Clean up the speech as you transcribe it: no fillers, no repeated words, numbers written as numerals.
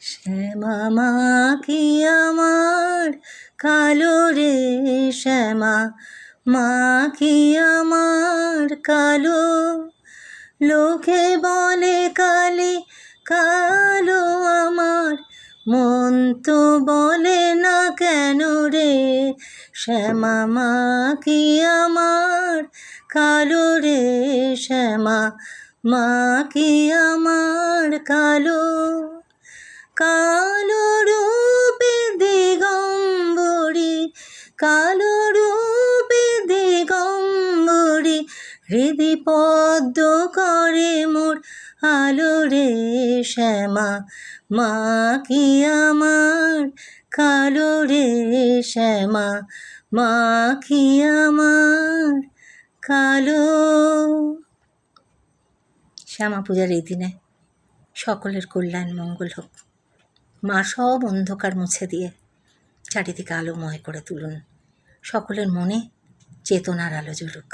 শ্যামা মা কি আমার কালো রে শ্যামা মা কি আমার কালো, লোকে বলে কালি কালো আমার, মন তো বলে না কেন রে। শ্যামা মা কি আমার কালো রে শ্যামা মা কি আমার কালো, কালো রূপে দিগম্বরী কালো রূপে দিগম্বরী, হৃদি পদ্ম করে মোর আলো রে। শ্যামা মা কি আমার কালো রে শ্যামা মা কি আমার কালো। শ্যামা পূজার এই দিনে সকলের কল্যাণ মঙ্গল হোক। মা সব অন্ধকার মুছে দিয়ে চারিদিকে আলোময় করে তুলুন, সকলের মনে চেতনার আলো জ্বলুক।